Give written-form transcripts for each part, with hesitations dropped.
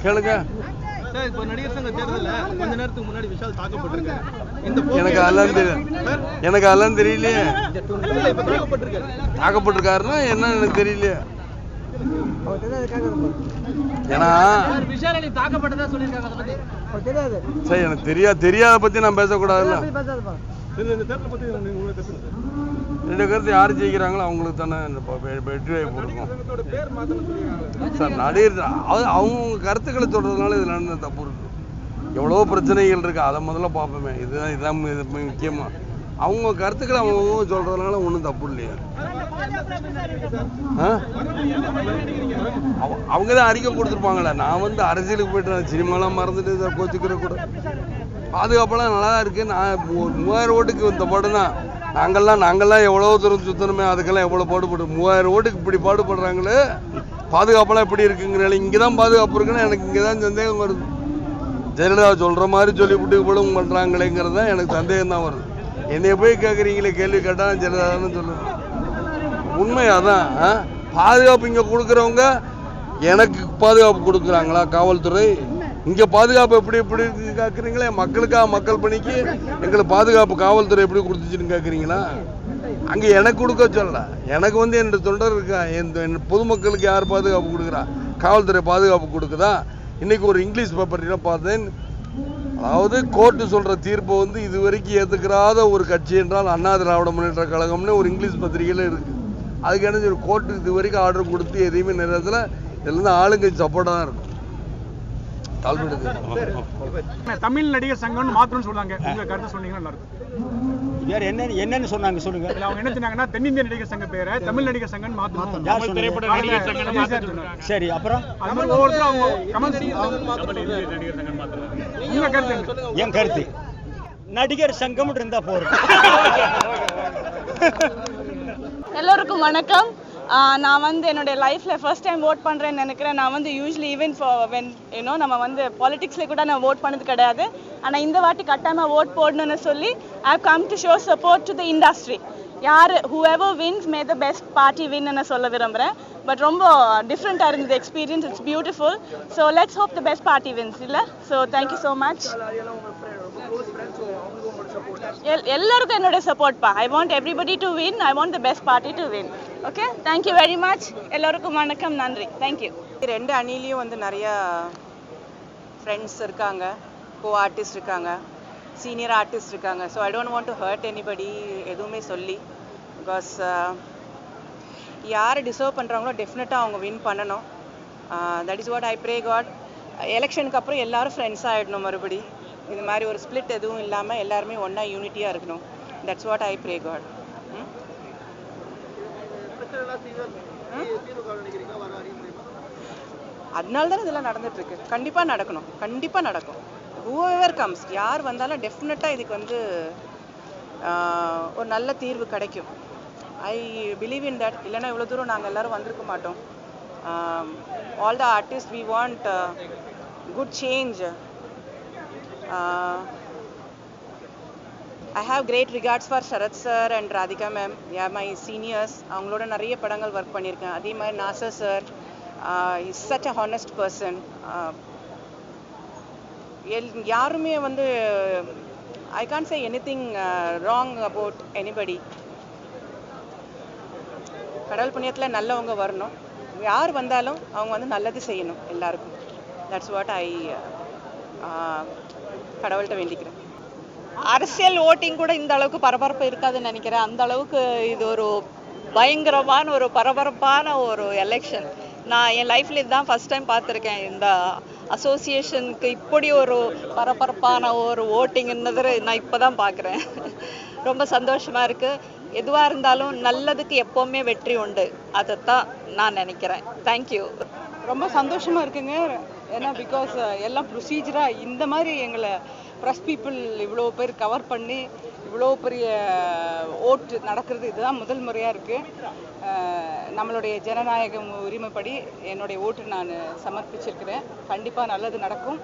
கேளுங்க. இப்போ நடிகர் சங்க தேர்தல்ல கொஞ்ச நேரத்துக்கு முன்னாடி விஷால் தாக்கப்பட்டிருக்காரு. எனக்கு அதெல்லாம் தெரியலையே. தாக்கப்பட்டிருக்காருன்னா என்ன எனக்கு தெரியலையே. ஏன்னா சரி எனக்கு தெரியாத பத்தி நான் பேசக்கூடாதுல்ல. ரெண்டு கருத்து யார் ஜெயிக்கிறாங்களோ அவங்களுக்கு தானே வெற்றி வாய்ப்பு இருக்கும் சார். நடிகர் அவங்க கருத்துக்களை சொல்றதுனால இதுல என்ன தப்பு இருக்கு? எவ்வளோ பிரச்சனைகள் இருக்கு, அதை முதல்ல பார்ப்போமே. இதுதான் முக்கியமா. அவங்க கருத்துக்களை அவங்க சொல்றதுனால ஒன்றும் தப்பு இல்லையா? அவங்க தான் அறிக்கை கொடுத்துருப்பாங்களே. நான் வந்து அரசியலுக்கு போயிட்டு சினிமாலாம் மறந்துட்டு கோச்சுக்கிற கூட பாதுகாப்பெல்லாம் நல்லா தான் இருக்கு. நான் 3000 ஓட்டுக்கு இந்த பாடு தான். நாங்கள்லாம் எவ்வளோ தூரம் சுத்தணுமே, அதுக்கெல்லாம் எவ்வளோ பாடுபடு. 3000 ஓட்டுக்கு இப்படி பாடுபடுறாங்களே, பாதுகாப்பெல்லாம் எப்படி இருக்குங்கிறனால இங்கே தான் பாதுகாப்பு இருக்குன்னு எனக்கு இங்கே தான் சந்தேகம் வருது. ஜெயலலிதா சொல்கிற மாதிரி சொல்லிவிட்டு இவ்வளவு பண்ணுறாங்களேங்கிறது தான் எனக்கு சந்தேகம் தான் வருது. என்னைய போய் கேட்குறீங்களே, கேள்வி கேட்டால் ஜெயலலிதான்னு சொல்லுவேன். உண்மை அதான். பாதுகாப்பு இங்கே கொடுக்குறவங்க எனக்கு பாதுகாப்பு கொடுக்குறாங்களா காவல்துறை? இங்கே பாதுகாப்பு எப்படி கேட்குறீங்களே? மக்களுக்காக மக்கள் பணிக்கு எங்களுக்கு பாதுகாப்பு காவல்துறை எப்படி கொடுத்துச்சுன்னு கேட்குறீங்களா? அங்கே எனக்கு கொடுக்க சொல்லல. எனக்கு வந்து என் தொண்டர் இருக்கா, என் பொதுமக்களுக்கு யார் பாதுகாப்பு கொடுக்குறா? காவல்துறை பாதுகாப்பு கொடுக்குதா? இன்னைக்கு ஒரு இங்கிலீஷ் பேப்பர்லாம் பார்த்தேன். அதாவது கோர்ட்டு சொல்கிற தீர்ப்பை வந்து இது வரைக்கும் ஏற்றுக்கிறாத ஒரு கட்சி என்றால் அண்ணா திராவிட முன்னேற்ற கழகம்னு ஒரு இங்கிலீஷ் பத்திரிகையில் இருக்குது. அதுக்கு என்ன சொல்லி கோர்ட்டு இது வரைக்கும் ஆர்டர் கொடுத்து எதையுமே நேரத்தில் இதுலேருந்து ஆளுங்கட்சி சப்போர்ட்டாக தான் இருக்கும். தமிழ் நடிகர் சங்கம்னு மாத்திரம் சொல்றாங்க. உங்க கருத்து சொன்னீங்கன்னா நல்லா இருக்கும். வேற என்னன்னு சொன்னாங்க சொல்லுங்க. அவங்க என்ன சொன்னாங்கன்னா தென்னிந்திய நடிகர் சங்க பேரை தமிழ் நடிகர் சங்கம் மாத்தணும். திரைப்பட நடிகர் சங்கம். சரி, அப்புறம் ஒவ்வொருத்தரும் அவங்க கமெண்ட். உங்க கருத்து? என் கருத்து நடிகர் சங்கம் இருந்தா போறோம். எல்லோருக்கும் வணக்கம். நான் வந்து என்னோட லைஃப்பில் ஃபர்ஸ்ட் டைம் ஓட் பண்ணுறேன்னு நினைக்கிறேன். நான் வந்து யூஸ்வலி ஈவன் நம்ம வந்து பாலிடிக்ஸில் கூட நான் ஓட் பண்ணது கிடையாது. ஆனால் இந்த வாட்டி கட்டாமல் ஓட் போடணும்னு சொல்லி I have come to show support to the industry. யார் whoever wins may the best party win ன்னு சொல்ல விரும்புகிறேன். பட் ரொம்ப டிஃப்ரெண்ட்டாக இருந்தது experience. It's beautiful. So let's hope the best party wins. இல்லை, ஸோ தேங்க்யூ ஸோ மச். எல்லாருக்கும் என்னோட சப்போர்ட்பா. I want everybody to win. I want the best party to win. Okay, thank you very much. எல்லோருக்கும் வணக்கம், நன்றி, தேங்க்யூ. ரெண்டு அணிலையும் வந்து நிறையா ஃப்ரெண்ட்ஸ் இருக்காங்க, கோ ஆர்டிஸ்ட் இருக்காங்க, சீனியர் ஆர்டிஸ்ட் இருக்காங்க. So I don't want to hurt anybody எதுவுமே சொல்லி. பிகாஸ் யார் டிசர்வ் பண்ணுறாங்களோ டெஃபினட்டாக அவங்க வின் பண்ணணும். That is what I pray God. எலெக்ஷனுக்கு அப்புறம் எல்லாரும் ஃப்ரெண்ட்ஸ் ஆகிடணும். மறுபடி இது மாதிரி ஒரு ஸ்பிளிட் எதுவும் இல்லாமல் எல்லாருமே ஒன்றா யூனிட்டியாக இருக்கணும். That's what I pray God. அதனால தானே இதெல்லாம் நடந்துட்டுருக்கு. கண்டிப்பாக நடக்கணும், கண்டிப்பாக நடக்கும். whoever comes, யார் வந்தாலும் டெஃபினட்டாக இதுக்கு வந்து ஒரு நல்ல தீர்வு கிடைக்கும். I believe in that. இல்லைன்னா இவ்வளோ தூரம் நாங்கள் எல்லோரும் வந்திருக்க மாட்டோம். All the artist we want good change. I have great regards for Sharath sir and Radhika ma'am. They are my seniors. அவங்களோட நிறைய படங்கள் ஒர்க் பண்ணியிருக்கேன். அதே மாதிரி Nassar sir, is such a honest person. யாருமே வந்து I can't say anything wrong about anybody. கடவுள் புண்ணியத்தில் நல்லவங்க வரணும். யார் வந்தாலும் அவங்க வந்து நல்லது செய்யணும் எல்லாருக்கும். தட்ஸ் வாட் ஐ கடவுள்கிட்ட வேண்டிக்கிறேன். அரசியல் ஓட்டிங் கூட இந்த அளவுக்கு பரபரப்பு இருக்காதுன்னு நினைக்கிறேன். அந்த அளவுக்கு இது ஒரு பயங்கரமான ஒரு பரபரப்பான ஒரு எலெக்ஷன். நான் என் லைஃப்பில் இதுதான் ஃபஸ்ட் டைம் பார்த்துருக்கேன். இந்த அசோசியேஷனுக்கு இப்படி ஒரு பரபரப்பான ஒரு ஓட்டிங்கிறது நான் இப்போ தான் பார்க்குறேன். ரொம்ப சந்தோஷமாக இருக்குது. எதுவாக இருந்தாலும் நல்லதுக்கு எப்போவுமே வெற்றி உண்டு. அதைத்தான் நான் நினைக்கிறேன். தேங்க்யூ. ரொம்ப சந்தோஷமாக இருக்குங்க. ஏன்னா பிகாஸ் எல்லாம் ப்ரொசீஜராக இந்த மாதிரி எங்களை ப்ரெஸ் பீப்புள் இவ்வளோ பேர் கவர் பண்ணி இவ்வளோ பெரிய ஓட்டு நடக்கிறது இதுதான் முதல் முறையாக இருக்குது. நம்மளுடைய ஜனநாயக உரிமைப்படி என்னுடைய ஓட்டு நான் சமர்ப்பிச்சிருக்கிறேன். கண்டிப்பாக நல்லது நடக்கும்.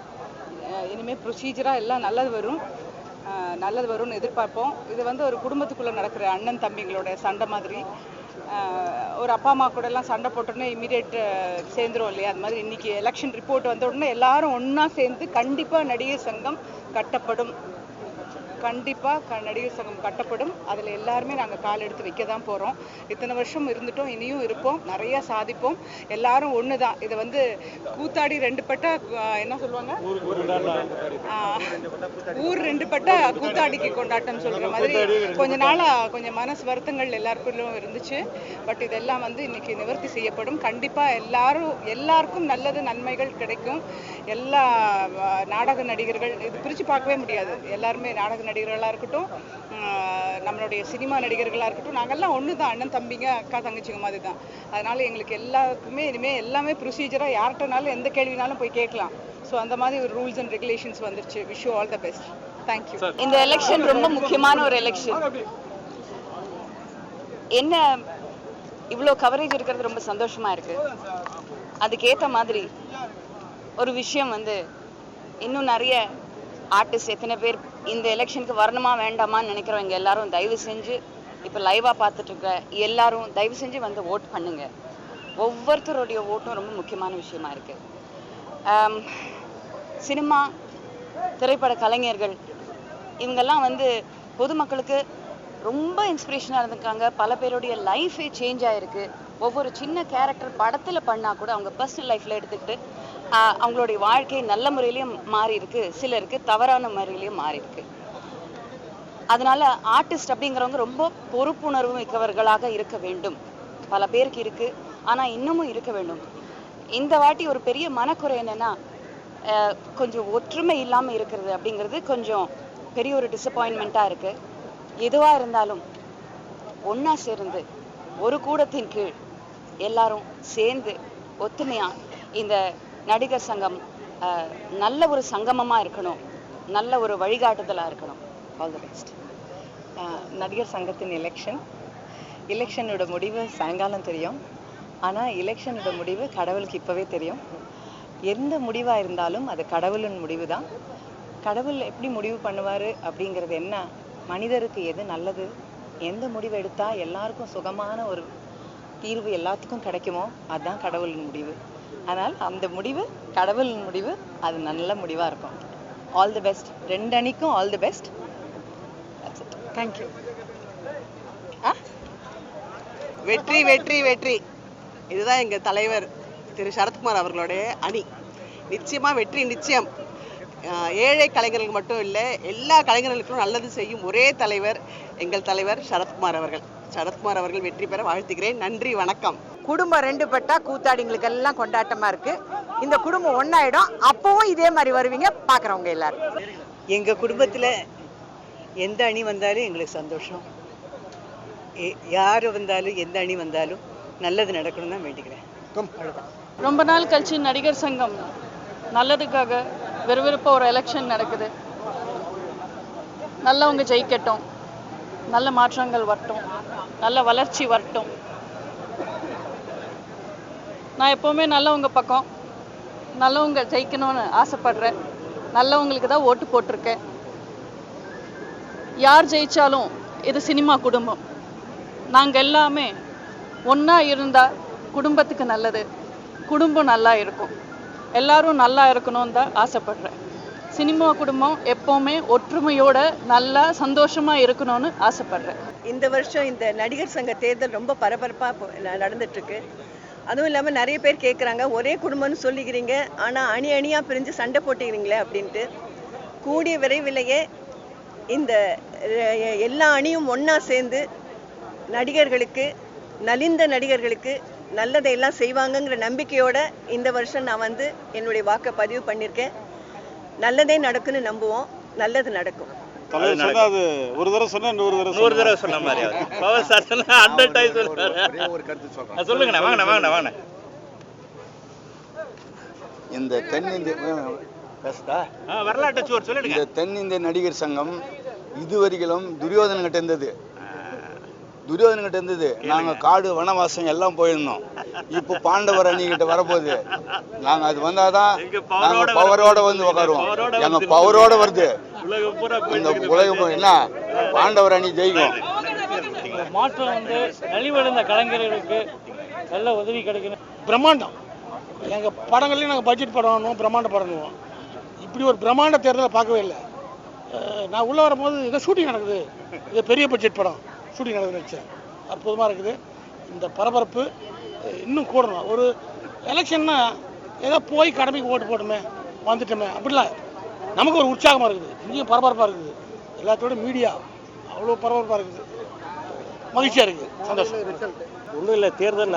இனிமேல் ப்ரொசீஜராக எல்லாம் நல்லது வரும்னு எதிர்பார்ப்போம். இது வந்து ஒரு குடும்பத்துக்குள்ளே நடக்கிற அண்ணன் தம்பிங்களோட சண்டை மாதிரி. ஒரு அப்பா அம்மா கூட எல்லாம் சண்டை போட்டோன்னே இமீடியட் சேர்ந்துரும் இல்லையா, அது மாதிரி இன்னைக்கு எலெக்ஷன் ரிப்போர்ட் வந்த உடனே எல்லாரும் ஒன்றா சேர்ந்து கண்டிப்பாக நடிகர் சங்கம் கட்டப்படும். கண்டிப்பாக நடிகர் சங்கம் கட்டப்படும். அதில் எல்லாருமே நாங்கள் கால் எடுத்து வைக்க தான் போகிறோம். இத்தனை வருஷம் இருந்துட்டோம், இனியும் இருப்போம், நிறையா சாதிப்போம். எல்லாரும் ஒன்று தான். இதை வந்து கூத்தாடி ரெண்டு பட்ட என்ன சொல்லுவாங்க, ஊர் ரெண்டு பட்ட கூத்தாடிக்கு கொண்டாட்டம் சொல்கிற மாதிரி கொஞ்ச நாளாக கொஞ்சம் மனசு வருத்தங்கள் எல்லாருக்குள்ளும் இருந்துச்சு. பட் இதெல்லாம் வந்து இன்னைக்கு நிவர்த்தி செய்யப்படும். கண்டிப்பாக எல்லாருக்கும் நல்லது நன்மைகள் கிடைக்கும். எல்லா நாடக நடிகர்கள் இது பிரித்து பார்க்கவே முடியாது. எல்லாருமே நாடக நடிகர்களாக இருக்கட்டும், நம்மளுடைய சினிமா நடிகர்களாக இருக்கட்டும், நாங்கள்லாம் ஒன்று தான், அண்ணன் தம்பிங்க அக்கா தங்கச்சிங்க மாதிரி தான். அதனால எங்களுக்கு எல்லாருக்குமே இனிமேல் எல்லாமே ப்ரொசீஜராக யார்கிட்டனாலும் எந்த கேள்வினாலும் போய் கேட்கலாம். ஸோ அந்த மாதிரி ஒரு ரூல்ஸ் அண்ட் ரெகுலேஷன்ஸ் வந்துருச்சு. Wish you all the best. Thank you. இந்த எலெக்ஷன் ரொம்ப முக்கியமான ஒரு எலெக்ஷன். என்ன இவ்வளோ கவரேஜ் இருக்கிறது ரொம்ப சந்தோஷமா இருக்கு. அதுக்கேற்ற மாதிரி ஒரு விஷயம் வந்து இன்னும் நிறைய ஆர்டிஸ்ட் எத்தனை பேர் இந்த எலெக்ஷனுக்கு வரணுமா வேண்டாமான்னு நினைக்கிறவங்க எல்லாரும் தயவு செஞ்சு இப்போ லைவாக பார்த்துட்டு இருக்க எல்லாரும் தயவு செஞ்சு வந்து ஓட் பண்ணுங்க. ஒவ்வொருத்தருடைய ஓட்டும் ரொம்ப முக்கியமான விஷயமா இருக்கு. சினிமா திரைப்பட கலைஞர்கள் இவங்கெல்லாம் வந்து பொதுமக்களுக்கு ரொம்ப இன்ஸ்பிரேஷனாக இருந்திருக்காங்க. பல பேருடைய லைஃபே சேஞ்ச் ஆகிருக்கு. ஒவ்வொரு சின்ன கேரக்டர் படத்தில் பண்ணால் கூட அவங்க பர்சனல் லைஃப்பில் எடுத்துக்கிட்டு அவங்களுடைய வாழ்க்கை நல்ல முறையிலையும் மாறி இருக்கு, சிலருக்கு தவறான முறையிலையும் மாறி இருக்கு. அதனால ஆர்டிஸ்ட் அப்படிங்கிறவங்க ரொம்ப பொறுப்புணர்வு மிக்கவர்களாக இருக்க வேண்டும். பல பேருக்கு இருக்கு, ஆனால் இன்னமும் இருக்க வேண்டும். இந்த வாட்டி ஒரு பெரிய மனக்குறை என்னன்னா, கொஞ்சம் ஒற்றுமை இல்லாமல் இருக்கிறது அப்படிங்கிறது கொஞ்சம் பெரிய ஒரு டிசப்பாயின்மெண்ட்டாக இருக்கு. எதுவாக இருந்தாலும் ஒன்றா சேர்ந்து ஒரு கூடத்தின் கீழ் எல்லாரும் சேர்ந்து ஒத்துமையா இந்த நடிகர் சங்கம் நல்ல ஒரு சங்கமமாக இருக்கணும், நல்ல ஒரு வழிகாட்டுதலாக இருக்கணும். All the best. நடிகர் சங்கத்தின் எலெக்ஷனோட முடிவு சாயங்காலம் தெரியும். ஆனால் எலெக்ஷனோட முடிவு கடவுளுக்கு இப்போவே தெரியும். எந்த முடிவாக இருந்தாலும் அது கடவுளின் முடிவு தான். கடவுள் எப்படி முடிவு பண்ணுவார் அப்படிங்கிறது என்ன, மனிதருக்கு எது நல்லது, எந்த முடிவு எடுத்தால் எல்லாருக்கும் சுகமான ஒரு தீர்வு எல்லாத்துக்கும் கிடைக்குமோ அதுதான் கடவுளின் முடிவு. ஆனால் அந்த முடிவு கடவுளின் முடிவு, அது நல்ல முடிவாக இருக்கும். All the best. ரெண்டு அணிக்கும் ஆல் தி பெஸ்ட். தேங்க்யூ. வெற்றி வெற்றி வெற்றி. இதுதான் எங்கள் தலைவர் திரு சரத்குமார் அவர்களுடைய அணி. நிச்சயமாக வெற்றி நிச்சயம். ஏழை கலைஞர்களுக்கு மட்டும் இல்லை, எல்லா கலைஞர்களுக்கும் நல்லது செய்யும் ஒரே தலைவர் எங்கள் தலைவர் சரத்குமார் அவர்கள். சரத்குமார் அவர்கள் வெற்றி பெற வாழ்த்துக்கிறேன். நன்றி, வணக்கம். குடும்பம் ரெண்டு பட்டா கூத்தாடிங்களுக்கு எல்லாம் கொண்டாட்டமா இருக்கு. இந்த குடும்பம் ஒன்னாயிடும். அப்பவும் இதே மாதிரி வருவீங்க பாக்குறவங்க எல்லாரும். எங்கள் குடும்பத்தில் எந்த அணி வந்தாலும் எங்களுக்கு சந்தோஷம். யார் வந்தாலும் எந்த அணி வந்தாலும் நல்லது நடக்கணும் தான் வேண்டிக்கிறேன். ரொம்ப நாள் கழிச்சு நடிகர் சங்கம் நல்லதுக்காக விறுவிறுப்பா ஒரு எலெக்ஷன் நடக்குது. நல்லவங்க ஜெயிக்கட்டும், நல்ல மாற்றங்கள் வரட்டும், நல்ல வளர்ச்சி வரட்டும். நான் எப்போவுமே நல்லவங்க பக்கம், நல்லவங்க ஜெயிக்கணும்னு ஆசைப்படுறேன். நல்லவங்களுக்கு தான் ஓட்டு போட்டிருக்கேன். யார் ஜெயிச்சாலும் இது சினிமா குடும்பம். நாங்கள் எல்லாமே ஒன்றா இருந்தால் குடும்பத்துக்கு நல்லது, குடும்பம் நல்லா இருக்கும். எல்லாரும் நல்லா இருக்கணும்னு தான் ஆசைப்படுறேன். சினிமா குடும்பம் எப்போவுமே ஒற்றுமையோட நல்லா சந்தோஷமாக இருக்கணும்னு ஆசைப்படுறேன். இந்த வருஷம் இந்த நடிகர் சங்க தேர்தல் ரொம்ப பரபரப்பாக நடந்துட்டுருக்கு. அதுவும் இல்லாமல் நிறைய பேர் கேட்குறாங்க, ஒரே குடும்பம்னு சொல்லிக்கிறீங்க, ஆனால் அணி அணியாக பிரிஞ்சு சண்டை போட்டுக்கிறீங்களே அப்படின்ட்டு. கூடிய விரைவிலேயே இந்த எல்லா அணியும் ஒன்றா சேர்ந்து நடிகர்களுக்கு, நலிந்த நடிகர்களுக்கு நல்லதையெல்லாம் செய்வாங்கங்கிற நம்பிக்கையோட இந்த வருஷம் நான் வந்து என்னுடைய வாக்கை பதிவு பண்ணியிருக்கேன். நல்லதே நடக்குன்னு நம்புவோம், நல்லது நடக்கும். ஒரு தடவை சொன்னா நூறு தடவை சொன்ன மாதிரி பவர் சார் சொன்னா 100 டைம் சொல்றாரு. ஒரு கருத்து சொல்றேன். சொல்லுங்க, வாங்க. இந்த தென்னிந்திய வரலாற்று சுவர் சொல்லிடுங்க. இந்த தென்னிந்திய நடிகர் சங்கம் இதுவரையிலும் துரியோதனங்கிட்ட இருந்தது. நாங்க காடு வனவாசம் எல்லாம் போயிருந்தோம். இப்போ பாண்டவர் அணிகிட்ட வரப்போகுது. நாங்க அது வந்தாதான் நாங்க பவரோட வந்து உட்காருவோம். எங்க பவரோட வருது. இந்த உலகம் என்ன பாண்டவர் அணி ஜெயிக்கும். மாற்றம் வந்து நலிவடைந்த கலைஞர்களுக்கு நல்ல உதவி கிடைக்கணும். பிரம்மாண்டம். எங்கள் படங்கள்லையும் நாங்கள் பட்ஜெட் படம் பண்ணுவோம், பிரம்மாண்ட படம் பண்ணுவோம். இப்படி ஒரு பிரம்மாண்ட தேர்தலை பார்க்கவே இல்லை. நான் உள்ளே வரும்போது இதை ஷூட்டிங் நடக்குது, இது பெரிய பட்ஜெட் படம் ஷூட்டிங் நடக்குதுன்னு நினச்சேன். அற்புதமாக இருக்குது. இந்த பரபரப்பு இன்னும் கூடணும். ஒரு எலெக்ஷன்னா ஏதோ போய் கடமைக்கு ஓட்டு போட்டுமே வந்துட்டோமே அப்படிலாம் நமக்கு ஒரு உற்சாகமாக இருக்குது. இங்கேயும் பரபரப்பாக இருக்குது. எல்லாத்தோட மீடியா அவ்வளோ பரபரப்பாக இருக்குது. மகிழ்ச்சியாக இருக்குது, சந்தோஷம். ஒன்றும் இல்லை, தேர்தல்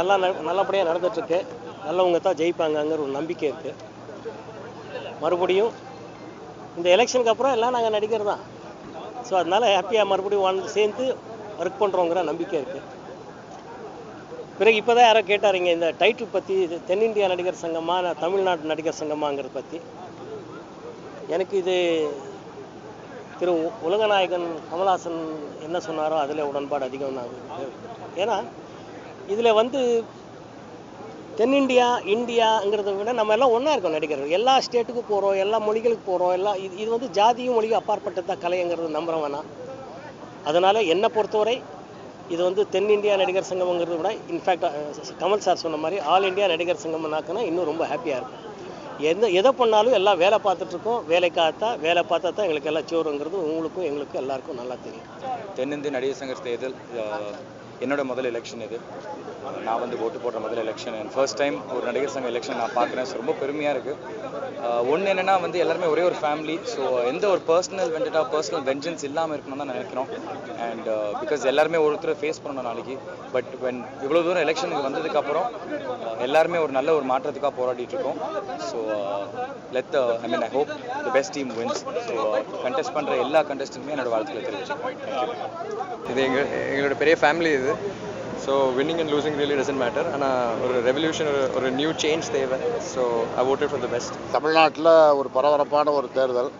நல்லபடியாக நடந்துட்டுருக்கு. நல்லவங்க தான் ஜெயிப்பாங்கங்கிற ஒரு நம்பிக்கை இருக்குது. மறுபடியும் இந்த எலெக்ஷனுக்கு அப்புறம் எல்லாம் நாங்கள் நடிகர் தான். ஸோ அதனால் ஹாப்பியாக மறுபடியும் சேர்ந்து ஒர்க் பண்ணுறோங்கிற நம்பிக்கை இருக்குது. பிறகு இப்போ தான் யாரோ கேட்டாருங்க இந்த டைட்டில் பற்றி, இது தென்னிந்தியா நடிகர் சங்கமா தமிழ்நாட்டு நடிகர் சங்கமாங்கிறத பற்றி. எனக்கு இது திரு உலகநாயகன் கமல்ஹாசன் என்ன சொன்னாரோ அதில் உடன்பாடு அதிகம் தான். ஏன்னா இதில் வந்து தென்னிந்தியா இந்தியாங்கிறத விட நம்ம எல்லாம் ஒன்றா இருக்கோம் நடிகர்கள். எல்லா ஸ்டேட்டுக்கும் போகிறோம், எல்லா மொழிகளுக்கு போகிறோம். இது வந்து ஜாதியும் மொழியும் அப்பாற்பட்டது தான் கலைங்கிறது நம்புகிறோம் வேணாம். அதனால் என்னை பொறுத்தவரை இது வந்து தென்னிந்தியா நடிகர் சங்கம்ங்கிறத விட இன்ஃபேக்ட் கமல் சார் சொன்ன மாதிரி ஆல் இண்டியா நடிகர் சங்கம்னாக்குன்னா இன்னும் ரொம்ப ஹாப்பியாக இருக்கும். எதை பண்ணாலும் எல்லாம் வேலை பார்த்துட்ருக்கோம். வேலை பார்த்தா தான் எங்களுக்கு எல்லாம் சோறுங்கிறது உங்களுக்கும் எங்களுக்கும் எல்லாருக்கும் நல்லா தெரியும். தென்னிந்திய நடிகர் சங்க தேர்தல் என்னோட முதல் எலெக்ஷன் இது. நான் வந்து ஓட்டு போடுற முதல் எலெக்ஷன். ஃபர்ஸ்ட் டைம் ஒரு நடிகர் சங்க எலெக்ஷன் நான் பார்க்குறேன். ஸோ ரொம்ப பெருமையாக இருக்குது. ஒன்று என்னென்னா வந்து எல்லாருமே ஒரே ஒரு ஃபேமிலி. ஸோ எந்த ஒரு பர்சனல் வெஞ்சன்ஸ் இல்லாமல் இருக்கணும்னு தான் நினைக்கிறோம். அண்ட் பிகாஸ் எல்லாருமே ஒருத்தர் ஃபேஸ் பண்ணணும் நாளைக்கு. பட் வென் இவ்வளோ தூரம் எலெக்ஷனுக்கு வந்ததுக்கப்புறம் எல்லாருமே ஒரு நல்ல ஒரு மாற்றத்துக்காக போராடிட்டு இருக்கோம். So I hope the best team wins. So contest பண்ணுற எல்லா கண்டெஸ்ட்டுமே என்னோட வாழ்த்துக்களை தெரிவிச்சுக்கிறேன். இது எங்களோட பெரிய ஃபேமிலி இது. So winning and losing really doesn't matter. ஆனால் ஒரு ரெவல்யூஷன், ஒரு நியூ சேஞ்ச் தேவை. So I voted for the best. தமிழ்நாட்டில் ஒரு பரபரப்பான ஒரு தேர்தல்,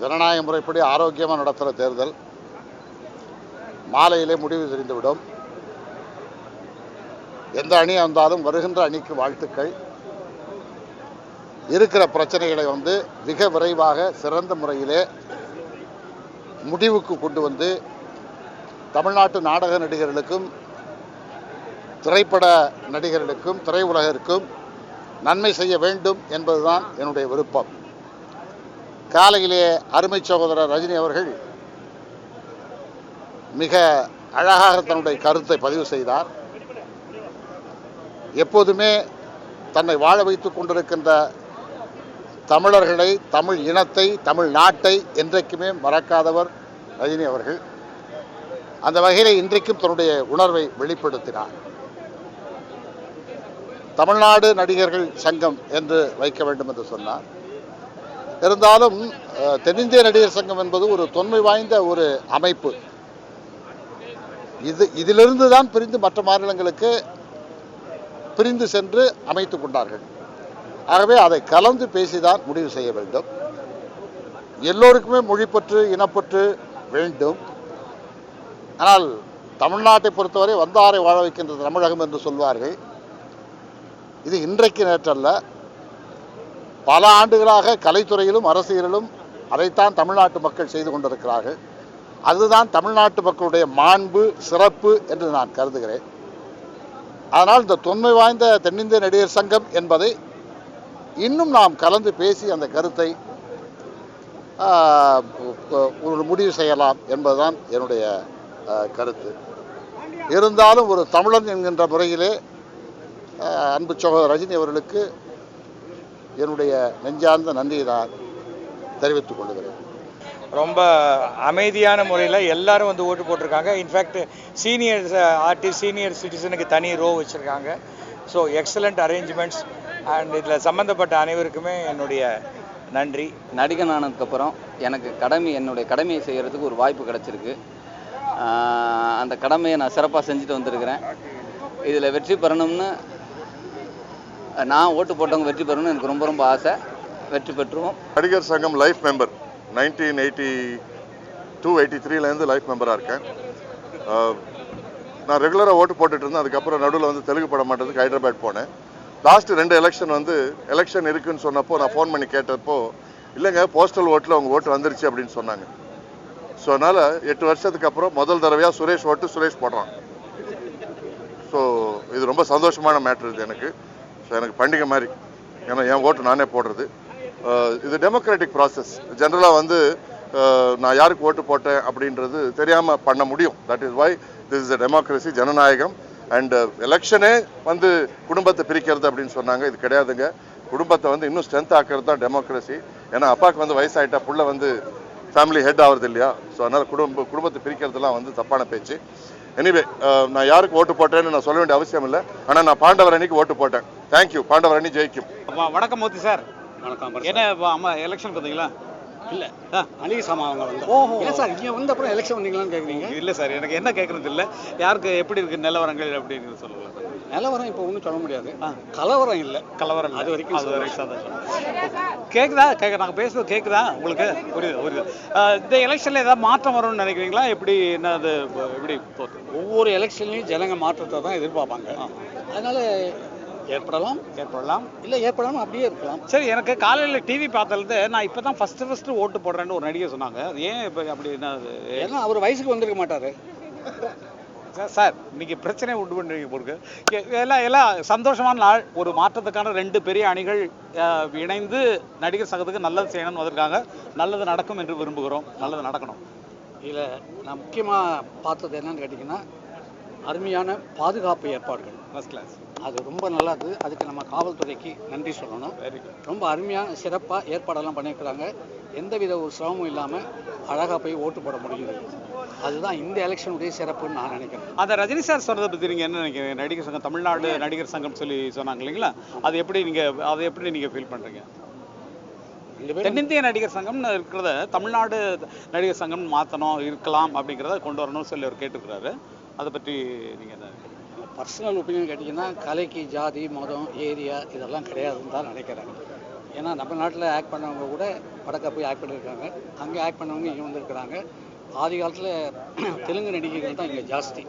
ஜனநாயக முறைப்படி ஆரோக்கியமாக நடத்துகிற தேர்தல். மாலையிலே முடிவு தெரிந்துவிடும். எந்த அணி வந்தாலும் வருகின்ற அணிக்கு வாழ்த்துக்கள். இருக்கிற பிரச்சனைகளை வந்து மிக விரைவாக சிறந்த முறையிலே முடிவுக்கு கொண்டு வந்து தமிழ்நாட்டு நாடக நடிகர்களுக்கும் திரைப்பட நடிகர்களுக்கும் திரையுலகிற்கும் நன்மை செய்ய வேண்டும் என்பதுதான் என்னுடைய விருப்பம். காலையிலே அருமை சகோதரர் ரஜினி அவர்கள் மிக அழகாக தன்னுடைய கருத்தை பதிவு செய்தார். எப்போதுமே தன்னை வாழ வைத்துக் கொண்டிருக்கின்ற தமிழர்களை, தமிழ் இனத்தை, தமிழ் நாட்டை என்றைக்குமே மறக்காதவர் ரஜினி அவர்கள். அந்த வகையில் இன்றைக்கும் தன்னுடைய உணர்வை வெளிப்படுத்தினார். தமிழ்நாடு நடிகர்கள் சங்கம் என்று வைக்க வேண்டும் என்று சொன்னார். இருந்தாலும் தென்னிந்திய நடிகர் சங்கம் என்பது ஒரு தொன்மை வாய்ந்த ஒரு அமைப்பு. இதிலிருந்து தான் பிரிந்து மற்ற மாநிலங்களுக்கு பிரிந்து சென்று அமைத்து கொண்டார்கள். ஆகவே அதை கலந்து பேசிதான் முடிவு செய்ய வேண்டும். எல்லோருக்குமே மொழிப்பற்று, இனப்பற்று வேண்டும். ஆனால் தமிழ்நாட்டை பொறுத்தவரை வந்தாரை வாழ வைக்கின்ற தமிழகம் என்று சொல்வார்கள். இது இன்றைக்கு நேற்றல்ல, பல ஆண்டுகளாக கலைத்துறையிலும் அரசியலிலும் அதைத்தான் தமிழ்நாட்டு மக்கள் செய்து கொண்டிருக்கிறார்கள். அதுதான் தமிழ்நாட்டு மக்களுடைய மாண்பு, சிறப்பு என்று நான் கருதுகிறேன். அதனால் இந்த தொன்மை வாய்ந்த தென்னிந்திய நடிகர் சங்கம் என்பதை இன்னும் நாம் கலந்து பேசி அந்த கருத்தை ஒரு முடிவு செய்யலாம் என்பதுதான் என்னுடைய கருத்து. இருந்தாலும் ஒரு தமிழன் என்கின்ற முறையிலே அன்பு சகோதரர் ரஜினி அவர்களுக்கு என்னுடைய நெஞ்சார்ந்த நன்றியை நான் தெரிவித்துக் கொள்கிறேன். ரொம்ப அமைதியான முறையில் எல்லாரும் வந்து ஓட்டு போட்டிருக்காங்க. இன்ஃபேக்ட் சீனியர் ஆர்டிஸ்ட், சீனியர் சிட்டிசனுக்கு தனி ரோ வச்சுருக்காங்க. So excellent arrangements. அண்ட் இதில் சம்மந்தப்பட்ட அனைவருக்குமே என்னுடைய நன்றி. நடிகன் ஆனதுக்கப்புறம் எனக்கு என்னுடைய கடமையை செய்கிறதுக்கு ஒரு வாய்ப்பு கிடச்சிருக்கு. அந்த கடமையை நான் சிறப்பாக செஞ்சுட்டு வந்திருக்கிறேன். இதில் வெற்றி பெறணும்னு நான் ஓட்டு போட்டவங்க வெற்றி பெறணும்னு எனக்கு ரொம்ப ரொம்ப ஆசை. வெற்றி பெற்றுவோம். நடிகர் சங்கம் லைஃப் மெம்பர் 1982-83லேருந்து லைஃப் மெம்பராக இருக்கேன். நான் ரெகுலராக ஓட்டு போட்டுட்டு இருந்தேன். அதுக்கப்புறம் நடுவில் வந்து தெலுங்கு படம் மாட்டதுக்கு ஹைதராபாத் போனேன். லாஸ்ட்டு 2 எலெக்ஷன் வந்து எலெக்ஷன் இருக்குதுன்னு சொன்னப்போ நான் ஃபோன் பண்ணி கேட்டப்போ இல்லைங்க போஸ்டல் ஓட்டில் அவங்க ஓட்டு வந்துருச்சு அப்படின்னு சொன்னாங்க. ஸோ அதனால் 8 வருஷத்துக்கு அப்புறம் முதல் தடவையாக சுரேஷ் ஓட்டு சுரேஷ் போடுறான். ஸோ இது ரொம்ப சந்தோஷமான மேட்ரு இது எனக்கு. ஸோ எனக்கு பண்டிகை மாதிரி, ஏன்னா என் ஓட்டு நானே போடுறது. இது டெமோக்ராட்டிக் ப்ராசஸ். ஜென்ரலாக வந்து நான் யாருக்கு ஓட்டு போட்டேன் அப்படின்றது தெரியாமல் பண்ண முடியும். That is why this is a democracy, ஜனநாயகம். அண்ட் எலெக்ஷனே வந்து குடும்பத்தை பிரிக்கிறது அப்படின்னு சொன்னாங்க. இது கிடையாதுங்க. குடும்பத்தை வந்து இன்னும் ஸ்ட்ரென்த் ஆக்கிறது தான் டெமோக்ரஸி. ஏன்னா அப்பாவுக்கு வந்து வயசாகிட்டா புள்ள வந்து ஃபேமிலி ஹெட் ஆகிறது இல்லையா? ஸோ அதனால் குடும்பத்தை பிரிக்கிறதுலாம் வந்து தப்பான பேச்சு. எனிவே நான் யாருக்கு ஓட்டு போட்டேன்னு நான் சொல்ல வேண்டிய அவசியம் இல்லை. ஆனால் நான் பாண்டவர் அணிக்கு ஓட்டு போட்டேன். தேங்க்யூ. பாண்டவர் அணி ஜெயிக்கும். வணக்கம் மூர்த்தி சார். வணக்கம். என்ன அம்மா எலெக்ஷன் பார்த்தீங்களா? இல்லை அணிக சாமா அவங்க வந்து. இல்லை சார், இங்கே வந்து அப்புறம் எலெக்ஷன் வந்தீங்களான்னு கேட்குறீங்க? இல்லை சார், எனக்கு என்ன கேட்குறது இல்லை. யாருக்கு எப்படி இருக்குது நிலவரங்கள் அப்படின்னு சொல்லலாம். நிலவரம் இப்போ ஒன்றும் சொல்ல முடியாது. கலவரம் இல்லை. கலவரம் அது வரைக்கும் சந்தோஷம். கேட்குதா? நாங்கள் பேசுறது கேட்குதா உங்களுக்கு? புரியுது. இந்த எலெக்ஷனில் ஏதாவது மாற்றம் வரும்னு நினைக்கிறீங்களா? எப்படி என்ன அது எப்படி ஒவ்வொரு எலெக்ஷன்லையும் ஜனங்க மாற்றத்தை தான் எதிர்பார்ப்பாங்க. அதனால ஏற்படலாம் இல்லை ஏற்படாமல் அப்படியே இருக்கலாம். சரி, எனக்கு காலையில் டிவி பார்த்தது நான் இப்போ தான் ஃபஸ்ட்டு ஓட்டு போடுறேன்னு ஒரு நடிகர் சொன்னாங்க. அது ஏன் இப்போ அப்படி என்ன? ஏன்னா அவர் வயசுக்கு வந்திருக்க மாட்டார் சார். இன்னைக்கு பிரச்சனையை உண்டு பண்ணுறீங்க போருக்கு. எல்லாம் சந்தோஷமான நாள். ஒரு மாற்றத்துக்கான 2 பெரிய அணிகள் இணைந்து நடிகர் சங்கத்துக்கு நல்லது செய்யணும்னு வந்திருக்காங்க. நல்லது நடக்கும் என்று விரும்புகிறோம். நல்லது நடக்கணும். இதில் நான் முக்கியமாக பார்த்தது என்னன்னு கேட்டிங்கன்னா, அருமையான பாதுகாப்பு ஏற்பாடுகள். First class. அது ரொம்ப நல்லா இருக்குது. அதுக்கு நம்ம காவல்துறைக்கு நன்றி சொல்லணும். ரொம்ப அருமையான சிறப்பாக ஏற்பாடெல்லாம் பண்ணியிருக்கிறாங்க. எந்தவித ஒரு சிரமமும் இல்லாமல் அழகாக போய் ஓட்டு போட முடியுது. அதுதான் இந்த எலெக்ஷனுடைய சிறப்புன்னு நான் நினைக்கிறேன். அந்த ரஜினி சார் சொன்னதை பற்றி நீங்கள் என்ன நினைக்கிறீங்க? நடிகர் சங்கம், தமிழ்நாடு நடிகர் சங்கம் சொல்லி சொன்னாங்க இல்லைங்களா? அதை எப்படி நீங்கள் ஃபீல் பண்ணுறீங்க? தென்னிந்திய நடிகர் சங்கம்னு இருக்கிறத தமிழ்நாடு நடிகர் சங்கம்னு மாற்றணும், இருக்கலாம் அப்படிங்கிறத கொண்டு வரணும்னு சொல்லி அவர் கேட்டுருக்கிறாரு. அதை பற்றி நீங்கள் என்ன? பர்சனல் ஒப்பீனியன் கேட்டிங்கன்னா, கலைக்கு ஜாதி, மதம், ஏரியா இதெல்லாம் கிடையாதுன்னு தான் நினைக்கிறேன். ஏன்னா நம்ம நாட்டில் ஆக்ட் பண்ணவங்க கூட வடக்க போய் ஆக்ட் பண்ணியிருக்காங்க. அங்கே ஆக்ட் பண்ணவங்க இங்கே வந்திருக்கிறாங்க. ஆதி காலத்தில் தெலுங்கு நடிகைகள் தான் இங்கே ஜாஸ்தி.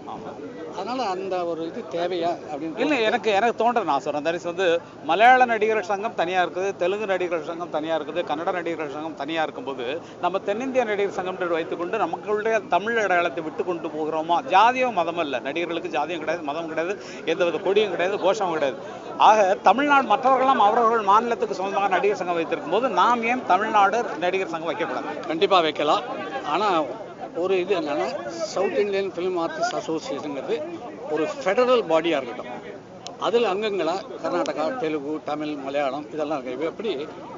அதனால் அந்த ஒரு இது தேவையா அப்படின்னு இல்லை, எனக்கு தோன்றது நான் சொல்கிறேன். தட் இஸ் வந்து மலையாள நடிகர்கள் சங்கம் தனியாக இருக்குது, தெலுங்கு நடிகர்கள் சங்கம் தனியாக இருக்குது, கன்னட நடிகர்கள் சங்கம் தனியாக இருக்கும்போது நம்ம தென்னிந்திய நடிகர் சங்கம் வைத்துக்கொண்டு நமக்குடைய தமிழ் அடையாளத்தை விட்டு கொண்டு போகிறோமா? ஜாதியும் மதமும் இல்லை. நடிகர்களுக்கு ஜாதியும் கிடையாது, மதமும் கிடையாது, எந்தவித கொடியும் கிடையாது, கோஷமும் கிடையாது. ஆக தமிழ்நாடு மற்றவர்களாம் அவர்கள் மாநிலத்துக்கு சொந்தமாக நடிகர் சங்கம் வைத்திருக்கும் போது நாம் ஏன் தமிழ்நாடு நடிகர் சங்கம் வைக்கக்கூடாது? கண்டிப்பாக வைக்கலாம். ஆனால் ஒரு இது என்னென்னா, சவுத் இந்தியன் ஃபிலிம் ஆர்டிஸ்ட் அசோசியேஷனுங்கிறது ஒரு ஃபெடரல் பாடியாக இருக்கட்டும். அதில் அங்கங்களாக கர்நாடகா, தெலுங்கு, தமிழ், மலையாளம் இதெல்லாம் இருக்குது. எப்படி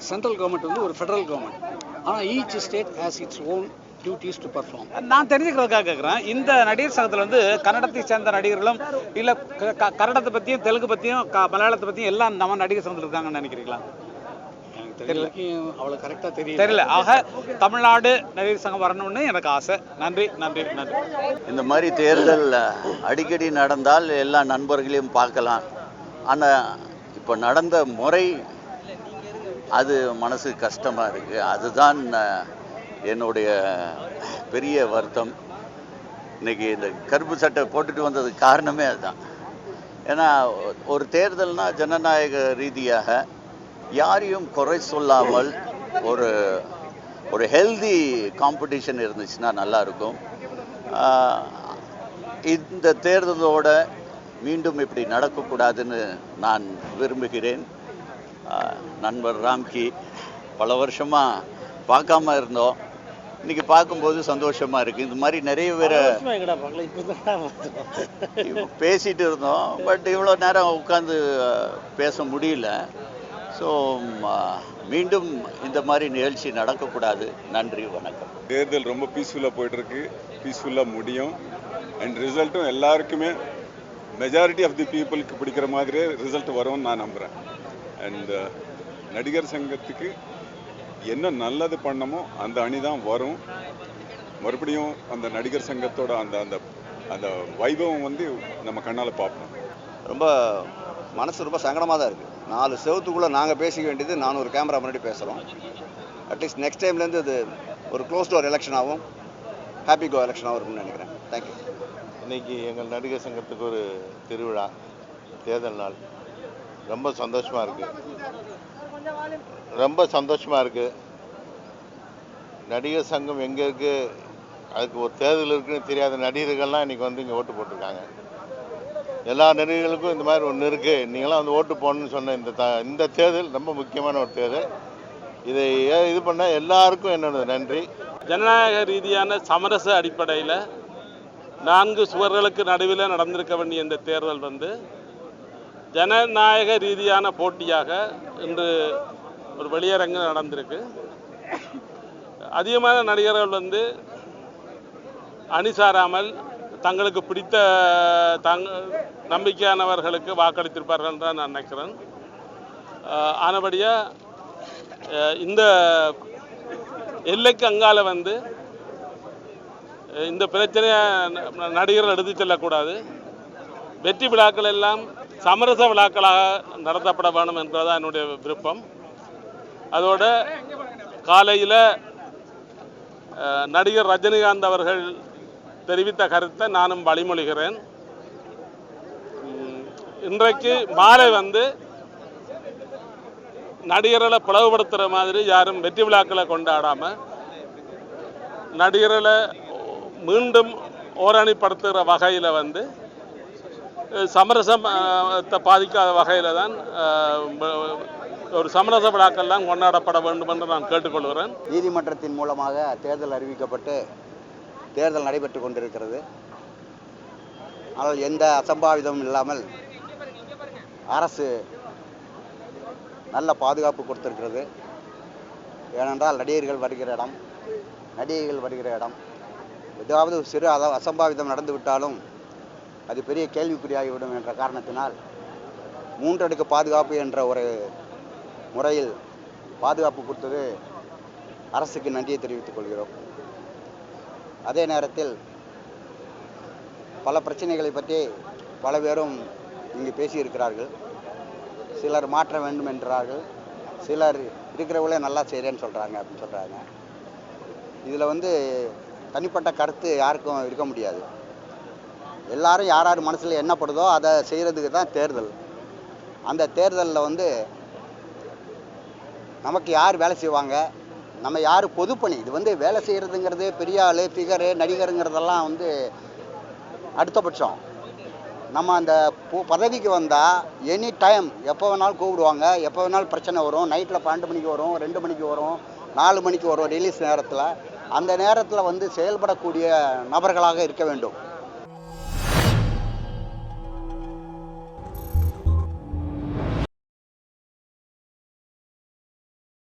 சென்ட்ரல் கவர்மெண்ட் வந்து ஒரு ஃபெடரல் கவர்மெண்ட். ஆனால் each state has its own duties to perform. நான் தெரிஞ்சுக்கிறதுக்காக கேட்குறேன். இந்த நடிகர் சங்கத்தில் வந்து கன்னடத்தை சேர்ந்த நடிகர்களும் இல்லை கன்னடத்தை பற்றியும் தெலுங்கு பற்றியும் மலையாளத்தை பற்றியும் எல்லாம் நம்ம நடிகர் சங்கத்தில் இருக்காங்கன்னு நினைக்கிறீங்களா? அவ்வளோ கரெக்டாக தெரியல. ஆக தமிழ்நாடு நடிகர் சங்கம் வரணும்னு எனக்கு ஆசை. நன்றி. இந்த மாதிரி தேர்தல் அடிக்கடி நடந்தால் எல்லா நண்பர்களையும் பார்க்கலாம். ஆனால் இப்போ நடந்த முறை அது மனசு கஷ்டமாக இருக்குது. அதுதான் என்னுடைய பெரிய வருத்தம். இன்னைக்கு இந்த கருப்பு சட்டை போட்டுட்டு வந்ததுக்கு காரணமே அதுதான். ஏன்னா ஒரு தேர்தல்னா ஜனநாயக ரீதியாக யாரையும் குறை சொல்லாமல் ஒரு ஹெல்தி காம்படிஷன் இருந்துச்சுன்னா நல்லாயிருக்கும். இந்த தேர்தலோட மீண்டும் இப்படி நடக்கக்கூடாதுன்னு நான் விரும்புகிறேன். நண்பர் ராம்கி பல வருஷமாக பார்க்காம இருந்தோம். இன்னைக்கு பார்க்கும்போது சந்தோஷமாக இருக்குது. இந்த மாதிரி நிறைய பேரை பேசிகிட்டு இருந்தோம். பட் இவ்வளோ நேரம் உட்காந்து பேச முடியல. ஸோ மீண்டும் இந்த மாதிரி நிகழ்ச்சி நடக்கக்கூடாது. நன்றி, வணக்கம். தேர்தல் ரொம்ப பீஸ்ஃபுல்லாக போயிட்டுருக்கு. பீஸ்ஃபுல்லாக முடியும். அண்ட் ரிசல்ட்டும் எல்லாருக்குமே மெஜாரிட்டி ஆஃப் தி பீப்புளுக்கு பிடிக்கிற மாதிரியே ரிசல்ட் வரும்னு நான் நம்புகிறேன். அண்ட் நடிகர் சங்கத்துக்கு என்ன நல்லது பண்ணமோ அந்த அணி தான் வரும். மறுபடியும் அந்த நடிகர் சங்கத்தோட அந்த அந்த அந்த வைபவம் வந்து நம்ம கண்ணால் பார்ப்போம். ரொம்ப மனசு ரொம்ப சங்கடமாக தான் இருக்குது. 4 செவத்துக்குள்ளே நாங்கள் பேசிக்க வேண்டியது 400 கேமரா முன்னாடி பேசுகிறோம். அட்லீஸ்ட் நெக்ஸ்ட் டைம்லேருந்து இது ஒரு க்ளோஸ் டோர் எலெக்ஷன் ஆகும், ஹாப்பி கோ எலெக்ஷன் ஆகும் இருக்கும்னு நினைக்கிறேன். தேங்க்யூ. இன்றைக்கி எங்கள் நடிகர் சங்கத்துக்கு ஒரு திருவிழா, தேர்தல் நாள். ரொம்ப சந்தோஷமாக இருக்குது. நடிகர் சங்கம் எங்கே இருக்குது அதுக்கு ஒரு தேர்தல் இருக்குன்னு தெரியாத நடிகர்கள்லாம் இன்றைக்கி வந்து இங்கே ஓட்டு போட்டிருக்காங்க. எல்லா நடிகர்களுக்கும் இந்த மாதிரி ஒன்று இருக்குது, நீங்களாம் வந்து ஓட்டு போடணும்னு சொன்ன இந்த தேர்தல் ரொம்ப முக்கியமான ஒரு தேர்தல். இதை இது பண்ண எல்லாருக்கும் என்னோட நன்றி. ஜனநாயக ரீதியான சமரச அடிப்படையில் 4 சுவர்களுக்கு நடுவில் நடந்திருக்க வேண்டிய இந்த தேர்தல் வந்து ஜனநாயக ரீதியான போட்டியாக இன்று ஒரு வெளியரங்கு நடந்திருக்கு. அதிகமான நடிகர்கள் வந்து அணி சாராமல் தங்களுக்கு பிடித்த நம்பிக்கையானவர்களுக்கு வாக்களித்திருப்பார்கள் தான் நான் நினைக்கிறேன். ஆனபடியாக இந்த எல்லைக்கு அங்கால வந்து இந்த பிரச்சனையை நடிகர்கள் எடுத்து செல்லக்கூடாது. வெற்றி விழாக்கள் எல்லாம் சமரச விழாக்களாக நடத்தப்பட வேணும் என்பதுதான் என்னுடைய விருப்பம். அதோட காலையில் நடிகர் ரஜினிகாந்த் அவர்கள் தெரிவித்த கருத்தை நானும் வழிமொழிகிறேன். இன்றைக்கு மாலை வந்து நடிகர்களை பிளவுபடுத்துகிற மாதிரி யாரும் வெற்றி விழாக்களை கொண்டாடாமல் நடிகர்களை மீண்டும் ஓரணிப்படுத்துகிற வகையில் வந்து சமரசத்தை பாதிக்காத வகையில் தான் ஒரு சமரச விழாக்கள்லாம் கொண்டாடப்பட வேண்டும் என்று நான் கேட்டுக்கொள்கிறேன். நீதிமன்றத்தின் மூலமாக தேர்தல் அறிவிக்கப்பட்டு தேர்தல் நடைபெற்று கொண்டிருக்கிறது. ஆனால் எந்த அசம்பாவிதமும் இல்லாமல் அரசு நல்ல பாதுகாப்பு கொடுத்திருக்கிறது. ஏனென்றால் நடிகர்கள் வருகிற இடம் ஏதாவது சிறு அசம்பாவிதம் நடந்துவிட்டாலும் அது பெரிய கேள்விக்குறியாகிவிடும் என்ற காரணத்தினால் 3 அடுக்கு பாதுகாப்பு என்ற ஒரு முறையில் பாதுகாப்பு கொடுத்தது அரசுக்கு நன்றியை தெரிவித்துக் கொள்கிறோம். அதே நேரத்தில் பல பிரச்சனைகளை பற்றி பல பேரும் இங்கு பேசியிருக்கிறார்கள். சிலர் மாற்ற வேண்டும் என்றார்கள், சிலர் இருக்கிறவங்களே நல்லா செய்கிறேன்னு சொல்கிறாங்க அப்படின்னு சொல்கிறாங்க. இதில் வந்து தனிப்பட்ட கருத்து யாருக்கும் இருக்க முடியாது. எல்லாரும் யார் மனசில் என்னப்படுதோ அதை செய்கிறதுக்கு தான் தேர்தல். அந்த தேர்தலில் வந்து நமக்கு யார் வேலை செய்வாங்க, நம்ம யார் பொதுப்பணி, இது வந்து வேலை செய்கிறதுங்கிறது பெரிய ஆள் ஃபிகரு நடிகருங்கிறதெல்லாம் வந்து அடுத்தபட்சம். நம்ம அந்த பதவிக்கு வந்தால் எனி டைம் எப்போ வேணாலும் கூப்பிடுவாங்க, எப்போ வேணாலும் பிரச்சனை வரும். நைட்டில் 12 மணிக்கு வரும், 2 மணிக்கு வரும், 4 மணிக்கு வரும் ரிலீஸ் நேரத்தில். அந்த நேரத்தில் வந்து செயல்படக்கூடிய நபர்களாக இருக்க வேண்டும்.